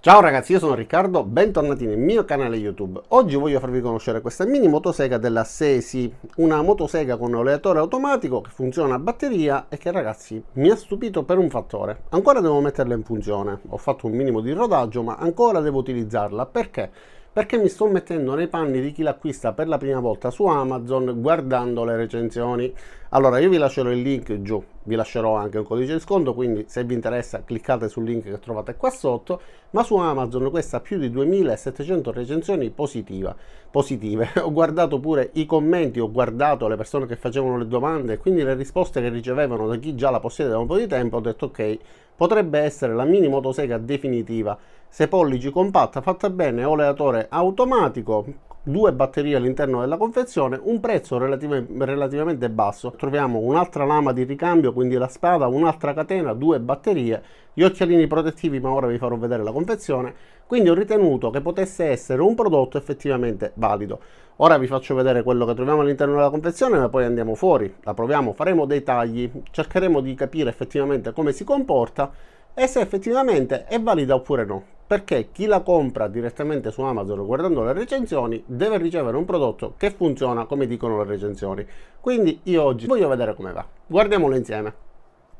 Ciao ragazzi, io sono Riccardo, bentornati nel mio canale YouTube. Oggi voglio farvi conoscere questa mini motosega della Sesi, una motosega con oleatore automatico che funziona a batteria e che ragazzi mi ha stupito per un fattore. Ancora devo metterla in funzione, ho fatto un minimo di rodaggio ma ancora devo utilizzarla. Perché? Perché mi sto mettendo nei panni di chi l'acquista per la prima volta su Amazon guardando le recensioni. Allora io vi lascerò il link giù, vi lascerò anche un codice di sconto, quindi se vi interessa cliccate sul link che trovate qua sotto, ma su Amazon questa ha più di 2700 recensioni positive. Ho guardato pure i commenti, ho guardato le persone che facevano le domande e quindi le risposte che ricevevano da chi già la possiede da un po' di tempo. Ho detto ok, potrebbe essere la mini motosega definitiva, 6 pollici compatta, fatta bene, oleatore automatico, 2 batterie all'interno della confezione, un prezzo relativamente basso. Troviamo un'altra lama di ricambio, quindi la spada, un'altra catena, 2 batterie, gli occhialini protettivi, ma ora vi farò vedere la confezione. Quindi ho ritenuto che potesse essere un prodotto effettivamente valido. Ora vi faccio vedere quello che troviamo all'interno della confezione, ma poi andiamo fuori, la proviamo, faremo dei tagli, cercheremo di capire effettivamente come si comporta e se effettivamente è valida oppure no, perché chi la compra direttamente su Amazon guardando le recensioni deve ricevere un prodotto che funziona come dicono le recensioni. Quindi io oggi voglio vedere come va, guardiamolo insieme.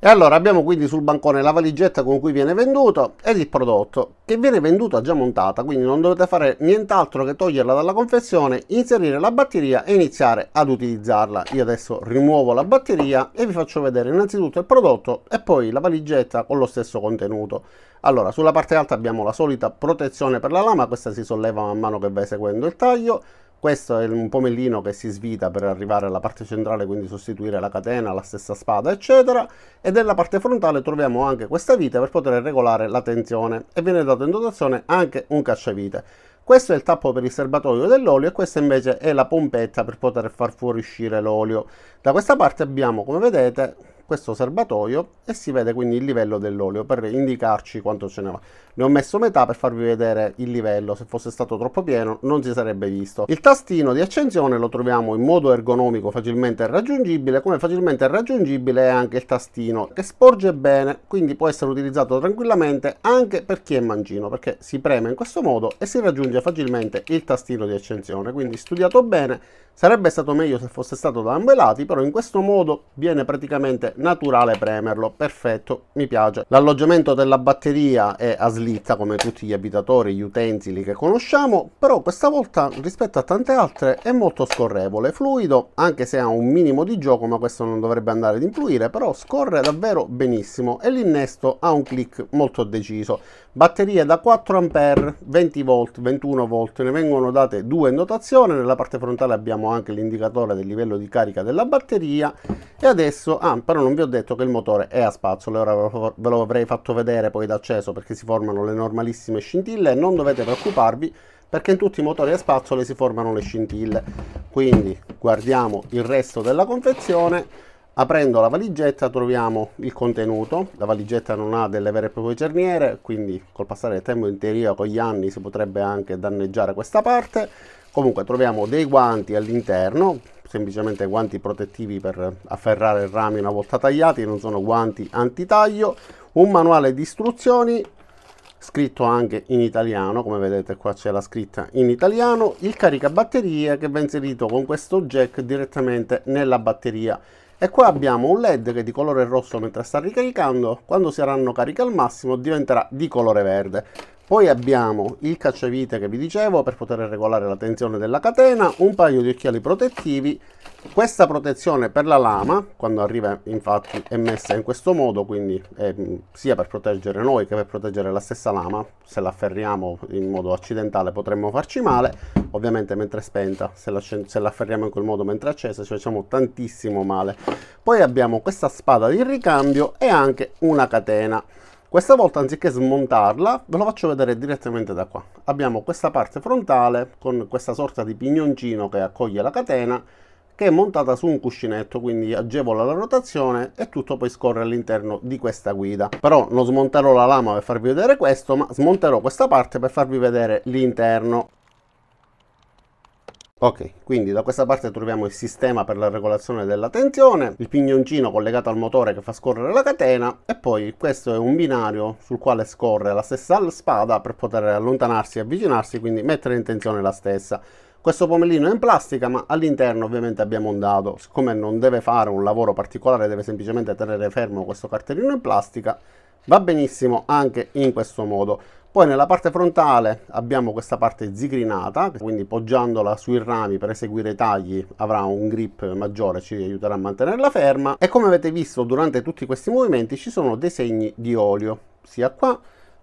E allora abbiamo quindi sul bancone la valigetta con cui viene venduto ed il prodotto, che viene venduta già montata, quindi non dovete fare nient'altro che toglierla dalla confezione, inserire la batteria e iniziare ad utilizzarla. Io adesso rimuovo la batteria e vi faccio vedere innanzitutto il prodotto e poi la valigetta con lo stesso contenuto. Allora, sulla parte alta abbiamo la solita protezione per la lama, questa si solleva man mano che va eseguendo il taglio. Questo è un pomellino che si svita per arrivare alla parte centrale, quindi sostituire la catena, la stessa spada, eccetera. E nella parte frontale troviamo anche questa vite per poter regolare la tensione e viene dato in dotazione anche un cacciavite. Questo è il tappo per il serbatoio dell'olio e questa invece è la pompetta per poter far fuoriuscire l'olio. Da questa parte abbiamo, come vedete, questo serbatoio e si vede quindi il livello dell'olio per indicarci quanto ce ne va. Ne ho messo metà per farvi vedere il livello, se fosse stato troppo pieno non si sarebbe visto. Il tastino di accensione lo troviamo in modo ergonomico, facilmente raggiungibile, come facilmente raggiungibile è anche il tastino che sporge bene, quindi può essere utilizzato tranquillamente anche per chi è mancino, perché si preme in questo modo e si raggiunge facilmente il tastino di accensione, quindi studiato bene. Sarebbe stato meglio se fosse stato da ambo i lati, però in questo modo viene praticamente naturale premerlo. Perfetto, mi piace. L'alloggiamento della batteria è a slitta come tutti gli abitatori, gli utensili che conosciamo, però questa volta rispetto a tante altre è molto scorrevole, fluido, anche se ha un minimo di gioco, ma questo non dovrebbe andare ad influire, però scorre davvero benissimo e l'innesto ha un click molto deciso. Batterie da 4 A, 20 volt, 21 volt, ne vengono date 2 in dotazione. Nella parte frontale abbiamo anche l'indicatore del livello di carica della batteria e adesso, però non vi ho detto che il motore è a spazzole, ora ve lo avrei fatto vedere poi da acceso perché si formano le normalissime scintille, non dovete preoccuparvi perché in tutti i motori a spazzole si formano le scintille. Quindi guardiamo il resto della confezione. Aprendo la valigetta troviamo il contenuto. La valigetta non ha delle vere e proprie cerniere, quindi col passare del tempo in teoria con gli anni si potrebbe anche danneggiare questa parte. Comunque troviamo dei guanti all'interno, semplicemente guanti protettivi per afferrare i rami una volta tagliati, non sono guanti antitaglio. Un manuale di istruzioni scritto anche in italiano, come vedete qua c'è la scritta in italiano. Il caricabatterie che va inserito con questo jack direttamente nella batteria. E qua abbiamo un LED che è di colore rosso mentre sta ricaricando, quando saranno cariche al massimo diventerà di colore verde. Poi abbiamo il cacciavite che vi dicevo per poter regolare la tensione della catena, un paio di occhiali protettivi, questa protezione per la lama, quando arriva infatti è messa in questo modo, quindi sia per proteggere noi che per proteggere la stessa lama. Se la afferriamo in modo accidentale potremmo farci male, ovviamente mentre è spenta, se la afferriamo in quel modo mentre è accesa ci facciamo tantissimo male. Poi abbiamo questa spada di ricambio e anche una catena. Questa volta anziché smontarla ve lo faccio vedere direttamente da qua. Abbiamo questa parte frontale con questa sorta di pignoncino che accoglie la catena, che è montata su un cuscinetto, quindi agevola la rotazione e tutto poi scorre all'interno di questa guida. Però non smonterò la lama per farvi vedere questo, ma smonterò questa parte per farvi vedere l'interno. Ok, quindi da questa parte troviamo il sistema per la regolazione della tensione, il pignoncino collegato al motore che fa scorrere la catena e poi questo è un binario sul quale scorre la stessa spada per poter allontanarsi e avvicinarsi, quindi mettere in tensione la stessa. Questo pomellino è in plastica, ma all'interno ovviamente abbiamo un dado. Siccome non deve fare un lavoro particolare, deve semplicemente tenere fermo questo cartellino in plastica, va benissimo anche in questo modo. Poi nella parte frontale abbiamo questa parte zigrinata, quindi poggiandola sui rami per eseguire i tagli avrà un grip maggiore, ci aiuterà a mantenerla ferma. E come avete visto durante tutti questi movimenti ci sono dei segni di olio, sia qua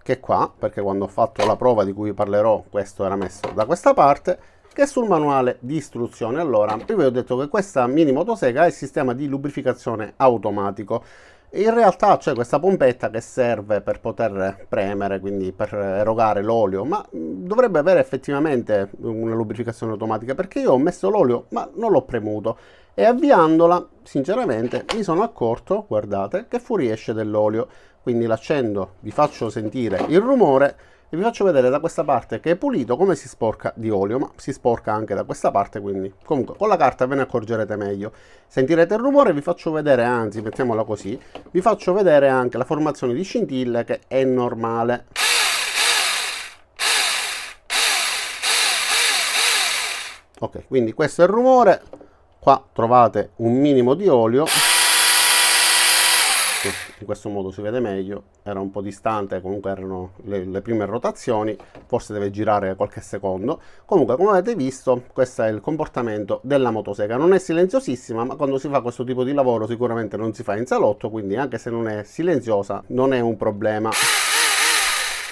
che qua, perché quando ho fatto la prova di cui parlerò questo era messo da questa parte, che sul manuale di istruzione. Allora, io vi ho detto che questa mini motosega è il sistema di lubrificazione automatico. In realtà c'è questa pompetta che serve per poter premere, quindi per erogare l'olio, ma dovrebbe avere effettivamente una lubrificazione automatica, perché io ho messo l'olio ma non l'ho premuto e avviandola sinceramente mi sono accorto, guardate, che fuoriesce dell'olio. Quindi l'accendo, vi faccio sentire il rumore e vi faccio vedere da questa parte che è pulito come si sporca di olio, ma si sporca anche da questa parte, quindi comunque con la carta ve ne accorgerete meglio. Sentirete il rumore, vi faccio vedere, anzi mettiamola così, vi faccio vedere anche la formazione di scintille che è normale. Ok, quindi questo è il rumore, qua trovate un minimo di olio. In questo modo si vede meglio, era un po' distante, comunque erano le prime rotazioni, forse deve girare qualche secondo. Comunque come avete visto questo è il comportamento della motosega, non è silenziosissima, ma quando si fa questo tipo di lavoro sicuramente non si fa in salotto, quindi anche se non è silenziosa non è un problema.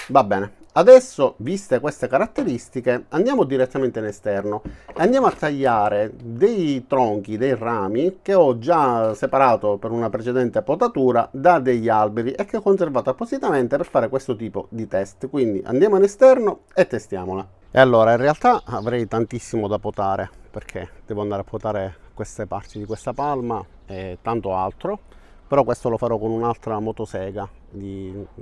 Va bene, adesso viste queste caratteristiche andiamo direttamente in esterno e andiamo a tagliare dei tronchi, dei rami che ho già separato per una precedente potatura da degli alberi e che ho conservato appositamente per fare questo tipo di test. Quindi andiamo in esterno e testiamola. E allora in realtà avrei tantissimo da potare perché devo andare a potare queste parti di questa palma e tanto altro, però questo lo farò con un'altra motosega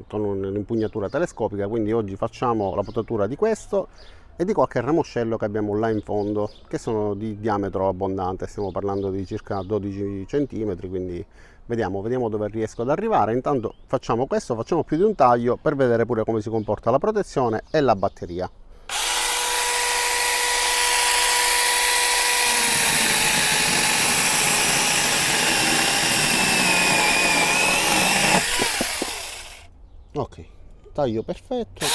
con un'impugnatura telescopica, quindi oggi facciamo la potatura di questo e di qualche ramoscello che abbiamo là in fondo, che sono di diametro abbondante, stiamo parlando di circa 12 cm, quindi vediamo dove riesco ad arrivare. Intanto facciamo questo, facciamo più di un taglio per vedere pure come si comporta la protezione e la batteria. Ok, taglio perfetto.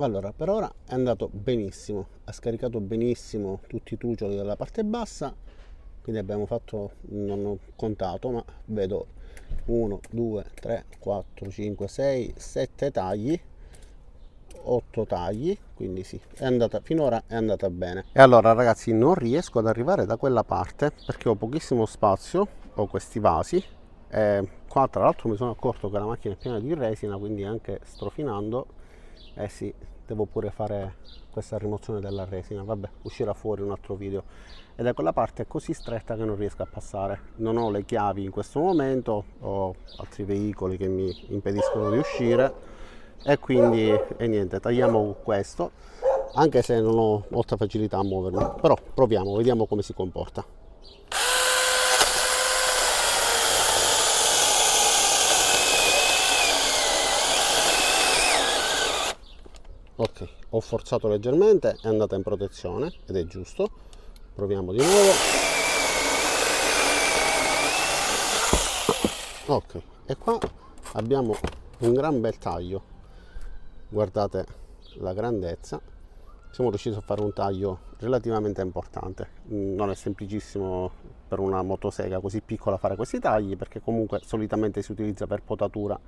Allora, per ora è andato benissimo, ha scaricato benissimo tutti i trucioli dalla parte bassa, quindi abbiamo fatto, non ho contato, ma vedo 1, 2, 3, 4, 5, 6, 7 tagli, 8 tagli, quindi sì, è andata, finora è andata bene. E allora ragazzi, non riesco ad arrivare da quella parte perché ho pochissimo spazio, ho questi vasi, qua tra l'altro mi sono accorto che la macchina è piena di resina, quindi anche strofinando, eh sì, devo pure fare questa rimozione della resina, vabbè, uscirà fuori un altro video. Ed è quella parte così stretta che non riesco a passare, non ho le chiavi in questo momento, ho altri veicoli che mi impediscono di uscire e quindi niente, tagliamo questo, anche se non ho molta facilità a muovermi, però proviamo, vediamo come si comporta. Ok, ho forzato leggermente, è andata in protezione ed è giusto. Proviamo di nuovo. Ok, e qua abbiamo un gran bel taglio, guardate la grandezza. Siamo riusciti a fare un taglio relativamente importante. Non è semplicissimo per una motosega così piccola fare questi tagli, perché comunque solitamente si utilizza per potatura,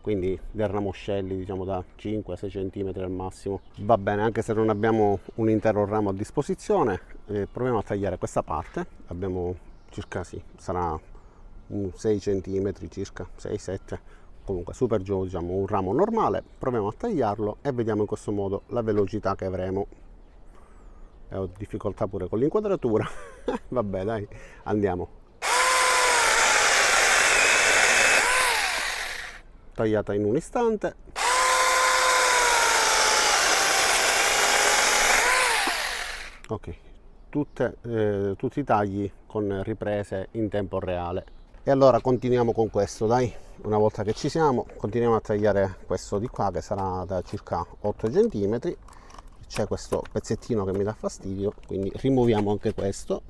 quindi dei ramoscelli diciamo da 5-6 cm al massimo. Va bene, anche se non abbiamo un intero ramo a disposizione, proviamo a tagliare questa parte. Abbiamo circa, sì, sarà un 6 cm circa, 6-7, comunque super giù, diciamo un ramo normale. Proviamo a tagliarlo e vediamo in questo modo la velocità che avremo. E ho difficoltà pure con l'inquadratura. Vabbè, dai, andiamo. Tagliata in un istante. Ok, tutti i tagli con riprese in tempo reale. E allora continuiamo con questo, dai. Una volta che ci siamo, continuiamo a tagliare questo di qua, che sarà da circa 8 cm. C'è questo pezzettino che mi dà fastidio, quindi rimuoviamo anche questo.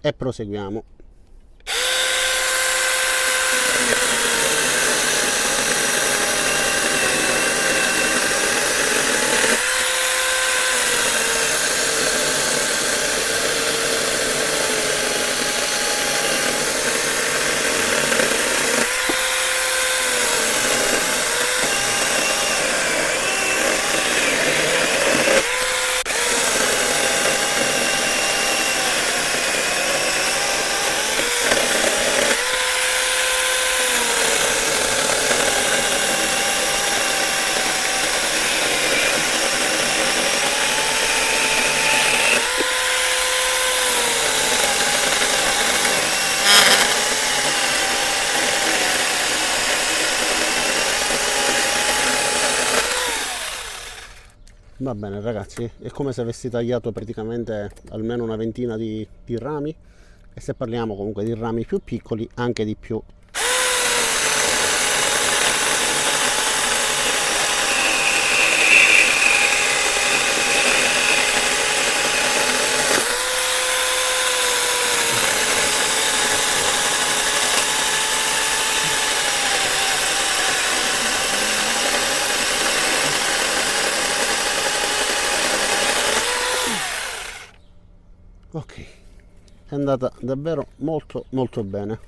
E proseguiamo. Va bene ragazzi, è come se avessi tagliato praticamente almeno una ventina di rami, e se parliamo comunque di rami più piccoli anche di più. Ok, è andata davvero molto bene.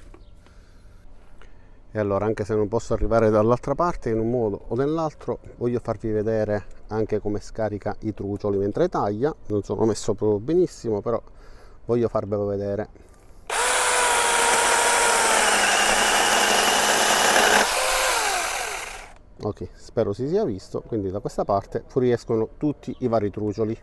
E allora, anche se non posso arrivare dall'altra parte in un modo o nell'altro, voglio farvi vedere anche come scarica i trucioli mentre taglia. Non sono messo proprio benissimo, però voglio farvelo vedere. Ok, spero si sia visto. Quindi da questa parte fuoriescono tutti i vari trucioli.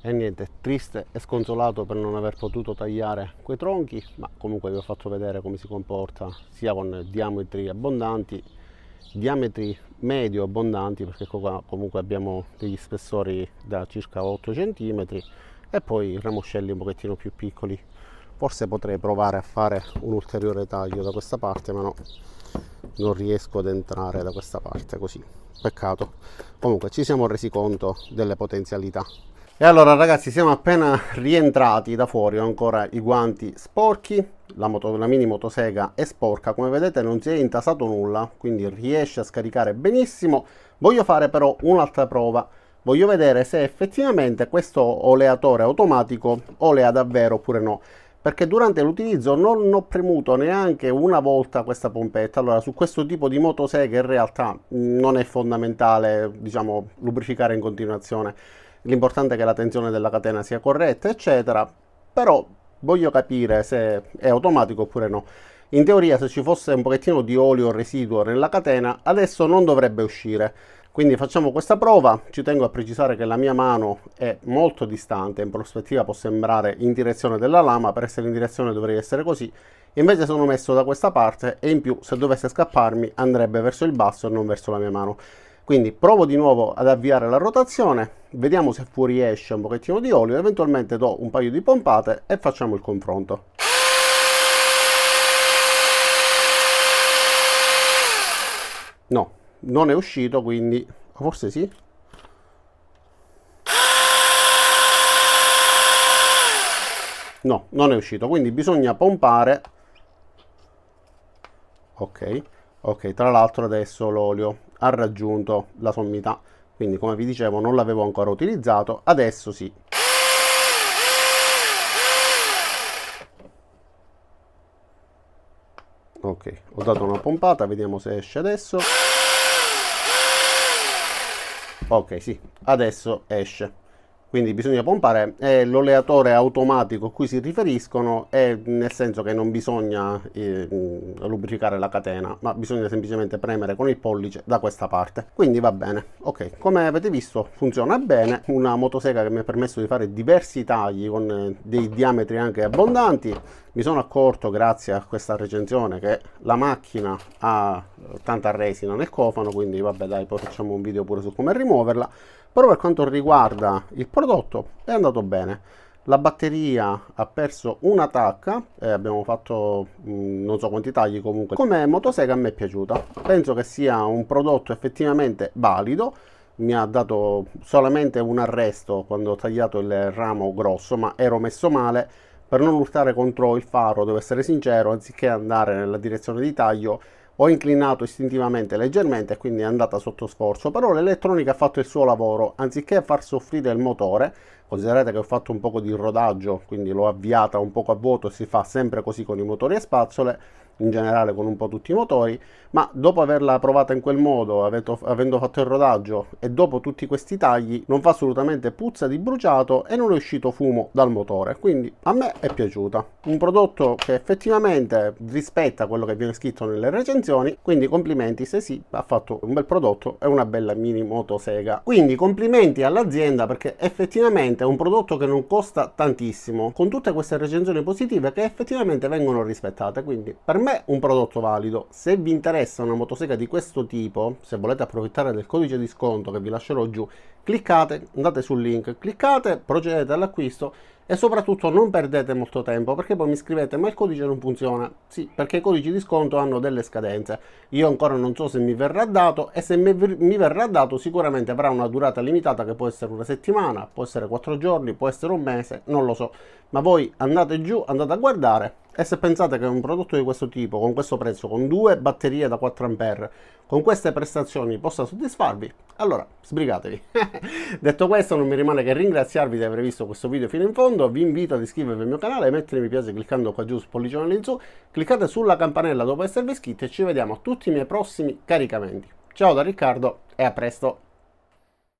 E niente, triste e sconsolato per non aver potuto tagliare quei tronchi, ma comunque vi ho fatto vedere come si comporta sia con diametri abbondanti, diametri medio abbondanti, perché qua comunque abbiamo degli spessori da circa 8 cm, e poi ramoscelli un pochettino più piccoli. Forse potrei provare a fare un ulteriore taglio da questa parte, ma no, non riesco ad entrare da questa parte così, peccato. Comunque ci siamo resi conto delle potenzialità. E allora ragazzi, siamo appena rientrati da fuori, ho ancora i guanti sporchi, la mini motosega è sporca, come vedete non si è intasato nulla, quindi riesce a scaricare benissimo. Voglio fare però un'altra prova, voglio vedere se effettivamente questo oleatore automatico olea davvero oppure no, perché durante l'utilizzo non ho premuto neanche una volta questa pompetta. Allora, su questo tipo di motosega in realtà non è fondamentale, diciamo, lubrificare in continuazione. L'importante è che la tensione della catena sia corretta, eccetera, però voglio capire se è automatico oppure no. In teoria, se ci fosse un pochettino di olio residuo nella catena, adesso non dovrebbe uscire. Quindi facciamo questa prova. Ci tengo a precisare che la mia mano è molto distante, in prospettiva può sembrare in direzione della lama, per essere in direzione dovrei essere così, invece sono messo da questa parte, e in più se dovesse scapparmi andrebbe verso il basso e non verso la mia mano. Quindi provo di nuovo ad avviare la rotazione, vediamo se fuoriesce un pochettino di olio, eventualmente do un paio di pompate e facciamo il confronto. No, non è uscito, quindi forse sì. No, non è uscito, quindi bisogna pompare. Ok, ok, tra l'altro adesso l'olio ha raggiunto la sommità, quindi come vi dicevo non l'avevo ancora utilizzato, adesso sì. Ok, ho dato una pompata, vediamo se esce adesso. Ok, sì, adesso esce. Quindi bisogna pompare, l'oleatore automatico a cui si riferiscono è nel senso che non bisogna lubrificare la catena, ma bisogna semplicemente premere con il pollice da questa parte. Quindi va bene. Ok, come avete visto funziona bene, una motosega che mi ha permesso di fare diversi tagli con dei diametri anche abbondanti. Mi sono accorto grazie a questa recensione che la macchina ha tanta resina nel cofano, quindi vabbè dai, poi facciamo un video pure su come rimuoverla. Però per quanto riguarda il prodotto è andato bene. La batteria ha perso una tacca, abbiamo fatto non so quanti tagli comunque. Come motosega a me è piaciuta, penso che sia un prodotto effettivamente valido. Mi ha dato solamente un arresto quando ho tagliato il ramo grosso, ma ero messo male. Per non urtare contro il faro, devo essere sincero, anziché andare nella direzione di taglio, ho inclinato istintivamente leggermente e quindi è andata sotto sforzo, però l'elettronica ha fatto il suo lavoro, anziché far soffrire il motore. Considerate che ho fatto un po' di rodaggio, quindi l'ho avviata un po' a vuoto, si fa sempre così con i motori a spazzole, in generale con un po' tutti i motori, ma dopo averla provata in quel modo, avendo fatto il rodaggio e dopo tutti questi tagli, non fa assolutamente puzza di bruciato e non è uscito fumo dal motore, quindi a me è piaciuta. Un prodotto che effettivamente rispetta quello che viene scritto nelle recensioni, quindi complimenti se sì, ha fatto un bel prodotto e una bella mini motosega. Quindi complimenti all'azienda perché effettivamente è un prodotto che non costa tantissimo, con tutte queste recensioni positive che effettivamente vengono rispettate, quindi per me un prodotto valido. Se vi interessa una motosega di questo tipo, se volete approfittare del codice di sconto che vi lascerò giù, cliccate, andate sul link, cliccate, procedete all'acquisto e soprattutto non perdete molto tempo, perché poi mi scrivete ma il codice non funziona. Sì, perché i codici di sconto hanno delle scadenze, io ancora non so se mi verrà dato, e se mi verrà dato sicuramente avrà una durata limitata che può essere una settimana, può essere 4 giorni, può essere un mese, non lo so, ma voi andate giù, andate a guardare. E se pensate che un prodotto di questo tipo, con questo prezzo, con 2 batterie da 4A, con queste prestazioni possa soddisfarvi, allora sbrigatevi. Detto questo, non mi rimane che ringraziarvi di aver visto questo video fino in fondo. Vi invito ad iscrivervi al mio canale, mettere mi piace cliccando qua giù sul pollicione in su, cliccate sulla campanella dopo esservi iscritti e ci vediamo a tutti i miei prossimi caricamenti. Ciao da Riccardo e a presto!